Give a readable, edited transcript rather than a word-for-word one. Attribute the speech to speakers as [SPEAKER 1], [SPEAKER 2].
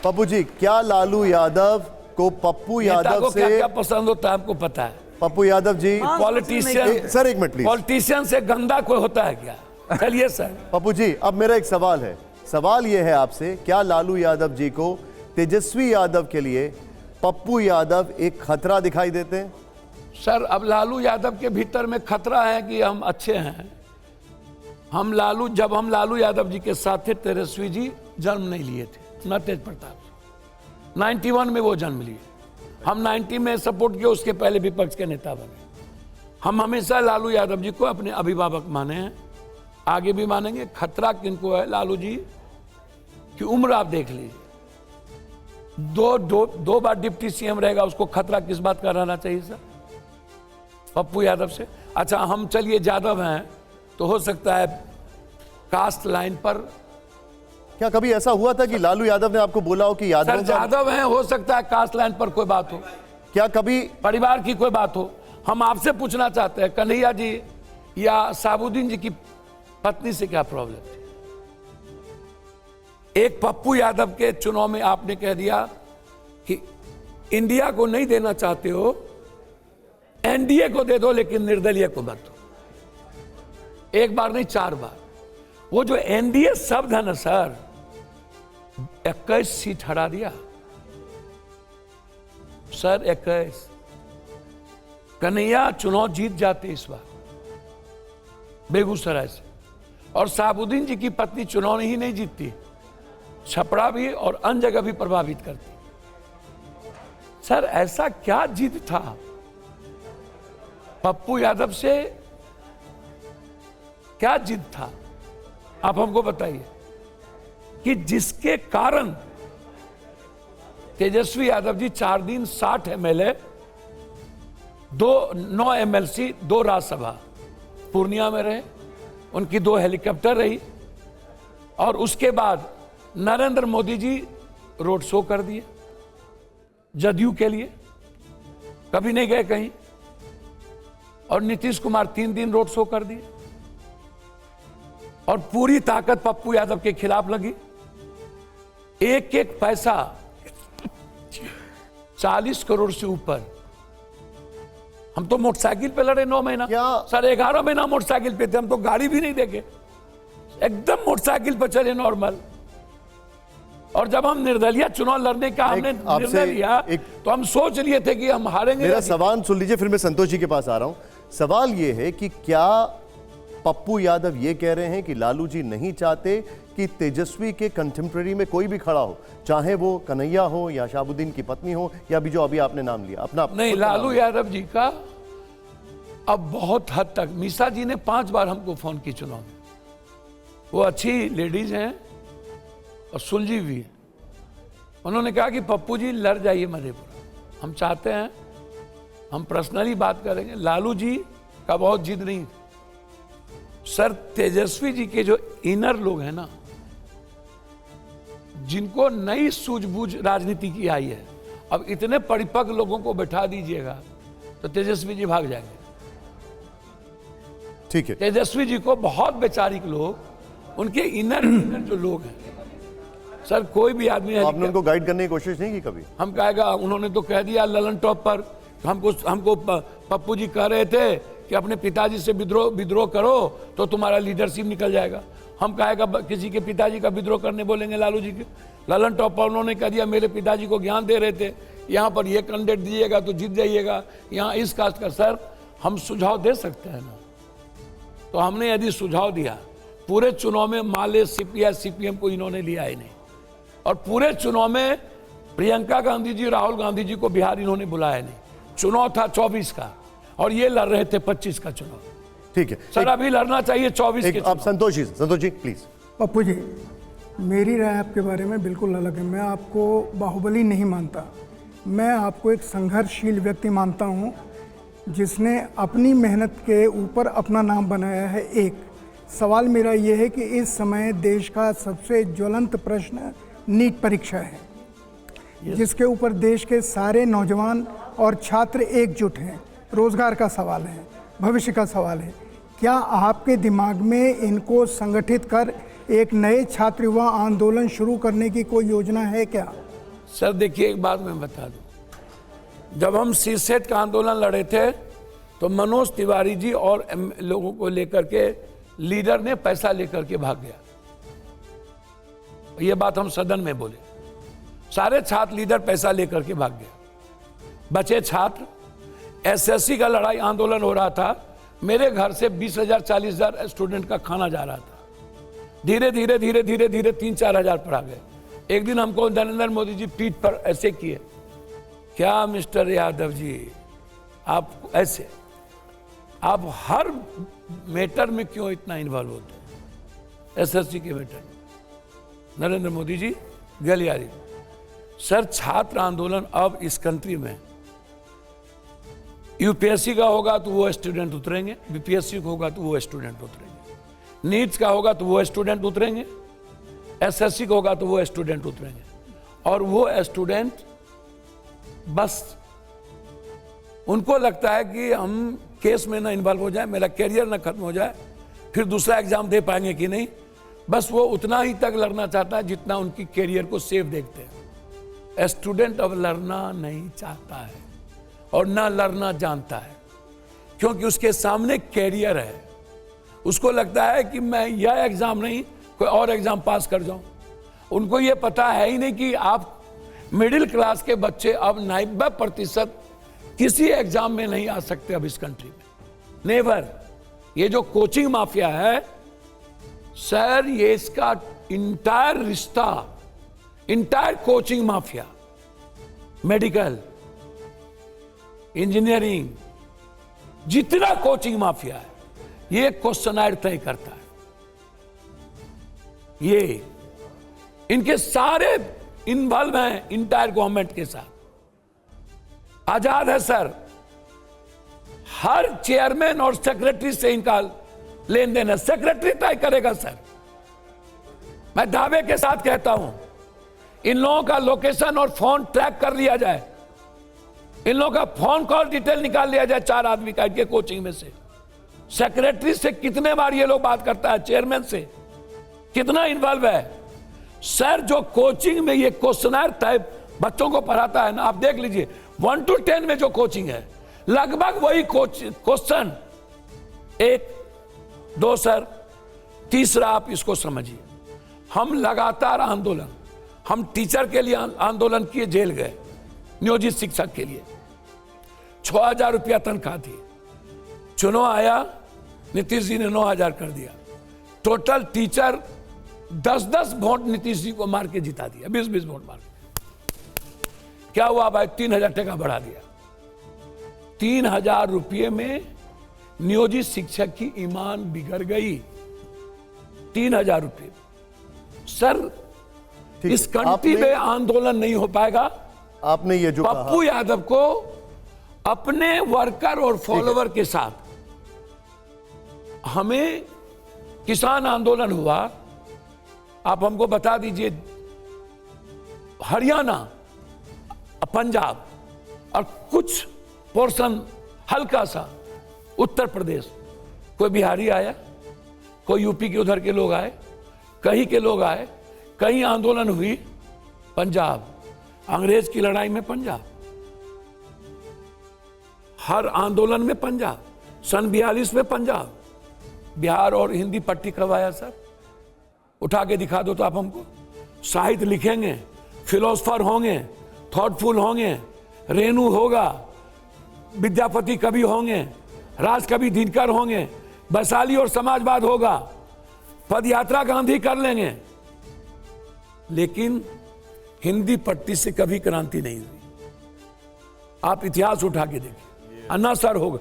[SPEAKER 1] पप्पू जी, क्या लालू यादव को पप्पू यादव से
[SPEAKER 2] क्या पसंद होता है आपको पता है?
[SPEAKER 1] पप्पू यादव जी
[SPEAKER 2] पॉलिटिशियन
[SPEAKER 1] सर एक मिनट प्लीज।
[SPEAKER 2] पॉलिटिशियन से गंदा कोई होता है क्या? चलिए सर।
[SPEAKER 1] पप्पू जी, अब मेरा एक सवाल है। सवाल यह है आपसे, क्या लालू यादव जी को तेजस्वी यादव के लिए पप्पू यादव एक खतरा दिखाई देते हैं?
[SPEAKER 2] सर, अब लालू यादव के भीतर में खतरा है कि हम अच्छे हैं। जब हम लालू यादव जी के साथ थे, तेजस्वी जी जन्म नहीं लिए थे, न तेज प्रताप। 91 में वो जन्म लिए, हम 90 में सपोर्ट किया, उसके पहले विपक्ष के नेता बने। हम हमेशा लालू यादव जी को अपने अभिभावक माने हैं, आगे भी मानेंगे। खतरा किनको है? लालू जी की उम्र आप देख लीजिए, दो बार डिप्टी सीएम रहेगा, उसको खतरा किस बात का रहना चाहिए सर? पप्पू यादव से। अच्छा, हम चलिए यादव हैं, तो हो सकता है कास्ट लाइन पर।
[SPEAKER 1] क्या कभी ऐसा हुआ था कि लालू यादव ने आपको बोला हो कि
[SPEAKER 2] सर, यादव हैं, हो सकता है कास्ट लाइन पर कोई बात हो,
[SPEAKER 1] क्या कभी
[SPEAKER 2] परिवार की कोई बात हो? हम आपसे पूछना चाहते हैं, कन्हैया जी या साबुद्दीन जी की पत्नी से क्या प्रॉब्लम थी? एक पप्पू यादव के चुनाव में आपने कह दिया कि इंडिया को नहीं देना चाहते हो, एनडीए को दे दो, लेकिन निर्दलीय को मत दो। एक बार नहीं, 4 बार। वो जो एनडीए शब्द है ना सर, 21 सीट हरा दिया सर, 21। कन्हैया चुनाव जीत जाते इस बार बेगूसराय से, और साबुद्दीन जी की पत्नी चुनाव ही नहीं जीतती, छपरा भी और अन्य जगह भी प्रभावित करती। सर, ऐसा क्या जिद था पप्पू यादव से? क्या जिद था, आप हमको बताइए, कि जिसके कारण तेजस्वी यादव जी 4 दिन 60 एमएलए, 9 एमएलसी, 2 राज्यसभा पूर्णिया में रहे, उनकी 2 हेलीकॉप्टर रही, और उसके बाद नरेंद्र मोदी जी रोड शो कर दिए जदयू के लिए, कभी नहीं गए कहीं, और नीतीश कुमार 3 दिन रोड शो कर दिए, और पूरी ताकत पप्पू यादव के खिलाफ लगी। एक एक पैसा 40 करोड़ से ऊपर। हम तो मोटरसाइकिल पे लड़े 9 महीना सर, 11 महीना मोटरसाइकिल पे थे, हम तो गाड़ी भी नहीं देखे, एकदम मोटरसाइकिल पे चले नॉर्मल। और जब हम निर्दलीय चुनाव लड़ने का हमने निर्णय लिया, तो हम सोच लिए थे कि हम हारेंगे।
[SPEAKER 1] मेरा सवाल सुन लीजिए, फिर मैं संतोष जी के पास आ रहा हूं। सवाल यह है कि क्या पप्पू यादव ये कह रहे हैं कि लालू जी नहीं चाहते कि तेजस्वी के कंटेम्प्रेरी में कोई भी खड़ा हो, चाहे वो कन्हैया हो या शाहबुद्दीन की पत्नी हो, या भी जो अभी आपने नाम लिया अपना?
[SPEAKER 2] नहीं, लालू यादव जी का अब बहुत हद तक, मीसा जी ने 5 बार हमको फोन की चुनाव में, वो अच्छी लेडीज हैं और सुलझी हुई है। उन्होंने कहा कि पप्पू जी लड़ जाइए मधेपुरा, हम चाहते हैं, हम पर्सनली बात करेंगे। लालू जी का बहुत जिद नहीं सर, तेजस्वी जी के जो इनर लोग हैं ना, जिनको नई सूझबूझ राजनीति की आई है, अब इतने परिपक्व लोगों को बैठा दीजिएगा तो तेजस्वी जी भाग जाएंगे।
[SPEAKER 1] ठीक है,
[SPEAKER 2] तेजस्वी जी को बहुत बेचारिक लोग, उनके इनर जो लोग हैं सर, कोई भी आदमी है,
[SPEAKER 1] आपने उनको गाइड करने की कोशिश नहीं की कभी?
[SPEAKER 2] हम कहेगा, उन्होंने तो कह दिया ललन टॉप पर, हमको पप्पू जी कह रहे थे कि अपने पिताजी से विद्रोह करो तो तुम्हारा लीडरशिप निकल जाएगा। हम कहेगा किसी के पिताजी का विद्रोह करने बोलेंगे लालू जी के। ललन टॉप पर उन्होंने कह दिया, मेरे पिताजी को ज्ञान दे रहे थे, यहाँ पर ये कैंडिडेट दीजिएगा तो जीत जाइएगा, यहाँ इस कास्ट का। सर, हम सुझाव दे सकते हैं ना, तो हमने यदि सुझाव दिया, पूरे चुनाव में माले सीपीएम को इन्होंने लिया ही नहीं, और पूरे चुनाव में प्रियंका गांधी जी, राहुल गांधी जी को बिहार इन्होंने बुलाया नहीं। चुनाव था 24 का, और ये लड़ रहे थे 25 का चुनाव।
[SPEAKER 1] ठीक है
[SPEAKER 2] सर, अभी लड़ना चाहिए 24 के।
[SPEAKER 1] आप संतोष जी प्लीज।
[SPEAKER 3] पप्पू जी, मेरी राय आपके बारे में बिल्कुल अलग है। मैं आपको बाहुबली नहीं मानता, मैं आपको एक संघर्षशील व्यक्ति मानता हूं, जिसने अपनी मेहनत के ऊपर अपना नाम बनाया है। एक सवाल मेरा ये है कि इस समय देश का सबसे ज्वलंत प्रश्न नीट परीक्षा है, जिसके ऊपर देश के सारे नौजवान और छात्र एकजुट हैं। रोजगार का सवाल है, भविष्य का सवाल है। क्या आपके दिमाग में इनको संगठित कर एक नए छात्र युवा आंदोलन शुरू करने की कोई योजना है क्या?
[SPEAKER 2] सर देखिए, एक बात मैं बता दूं, जब हम सीसेट का आंदोलन लड़े थे तो मनोज तिवारी जी और लोगों को लेकर के लीडर ने पैसा लेकर के भाग गया। ये बात हम सदन में बोले, सारे छात्र लीडर पैसा लेकर के भाग गया, बचे छात्र। एसएससी का लड़ाई आंदोलन हो रहा था, मेरे घर से 20,000 40,000 स्टूडेंट का खाना जा रहा था। धीरे धीरे धीरे धीरे धीरे 3-4 हजार पर आ गए। एक दिन हमको नरेंद्र मोदी जी पीठ पर ऐसे किए, क्या मिस्टर यादव जी आप ऐसे, आप हर मैटर में क्यों इतना इन्वॉल्व होते हैं? एसएससी के मैटर में नरेंद्र मोदी जी गलियारी। सर छात्र आंदोलन अब इस कंट्री में यूपीएससी का होगा तो वो स्टूडेंट उतरेंगे, बीपीएससी का होगा तो वो स्टूडेंट उतरेंगे, नीट्स का होगा तो वो स्टूडेंट उतरेंगे, एसएससी का होगा तो वो स्टूडेंट उतरेंगे। और वो स्टूडेंट बस उनको लगता है कि हम केस में ना इन्वॉल्व हो जाए, मेरा कैरियर ना खत्म हो जाए, फिर दूसरा एग्जाम दे पाएंगे कि नहीं, बस वो उतना ही तक लड़ना चाहता है जितना उनकी कैरियर को सेफ देखते हैं। स्टूडेंट अब लड़ना नहीं चाहता है और ना लड़ना जानता है, क्योंकि उसके सामने कैरियर है। उसको लगता है कि मैं यह एग्जाम नहीं कोई और एग्जाम पास कर जाऊं। उनको ये पता है ही नहीं कि आप मिडिल क्लास के बच्चे अब 90% किसी एग्जाम में नहीं आ सकते अब इस कंट्री में, नेवर। ये जो कोचिंग माफिया है सर, ये इसका इंटायर रिश्ता, entire coaching mafia, medical, engineering, जितना कोचिंग माफिया है ये क्वेश्चनायर तय करता है। ये इनके सारे इन्वॉल्व हैं इंटायर गवर्नमेंट के साथ। आजाद है सर, हर चेयरमैन और सेक्रेटरी से इनका लेन देन है, सेक्रेटरी तय करेगा सर। मैं दावे के साथ कहता हूं, इन लोगों का लोकेशन और फोन ट्रैक कर लिया जाए, इन लोगों का फोन कॉल डिटेल निकाल लिया जाए 4 आदमी का इनके कोचिंग में से। सेक्रेटरी से कितने बार ये लोग बात करता है, चेयरमैन से कितना इन्वॉल्व है सर। जो कोचिंग में ये क्वेश्चनर टाइप बच्चों को पढ़ाता है ना, आप देख लीजिए 1 to 10 में जो कोचिंग है लगभग वही क्वेश्चन 1 2 सर, तीसरा आप इसको समझिए। हम लगातार आंदोलन, हम टीचर के लिए आंदोलन किए, जेल गए, नियोजित शिक्षक के लिए 6,000 रुपया तनख्वाह थी। चुनाव आया, नीतीश जी ने 9,000 कर दिया। Total teacher 10-10 vote Nitish ji को मार के जिता दिया, 20-20 वोट मार के। क्या हुआ भाई, 3,000 टका बढ़ा दिया। 3,000 रुपये में नियोजित शिक्षक की ईमान बिगड़ गई। 3,000 रुपये सर, इस कंट्री में आंदोलन नहीं हो पाएगा।
[SPEAKER 1] आपने ये जो
[SPEAKER 2] पप्पू यादव को अपने वर्कर और फॉलोवर के साथ, हमें किसान आंदोलन हुआ, आप हमको बता दीजिए, हरियाणा, पंजाब और कुछ पोर्शन हल्का सा उत्तर प्रदेश, कोई बिहारी आया, कोई यूपी के उधर के लोग आए, कहीं के लोग आए, कहीं आंदोलन हुई। पंजाब, अंग्रेज की लड़ाई में पंजाब, हर आंदोलन में पंजाब, सन 42 में पंजाब। बिहार और हिंदी पट्टी कब आया सर? उठा के दिखा दो तो आप हमको। साहित्य लिखेंगे, फिलोसफर होंगे, थॉटफुल होंगे, रेणु होगा, विद्यापति कवि होंगे, राजकवि दिनकर होंगे, वैशाली और समाजवाद होगा, पदयात्रा गांधी कर लेंगे, लेकिन हिंदी पट्टी से कभी क्रांति नहीं हुई। आप इतिहास उठा के देखिए, अन्ना सर होगा।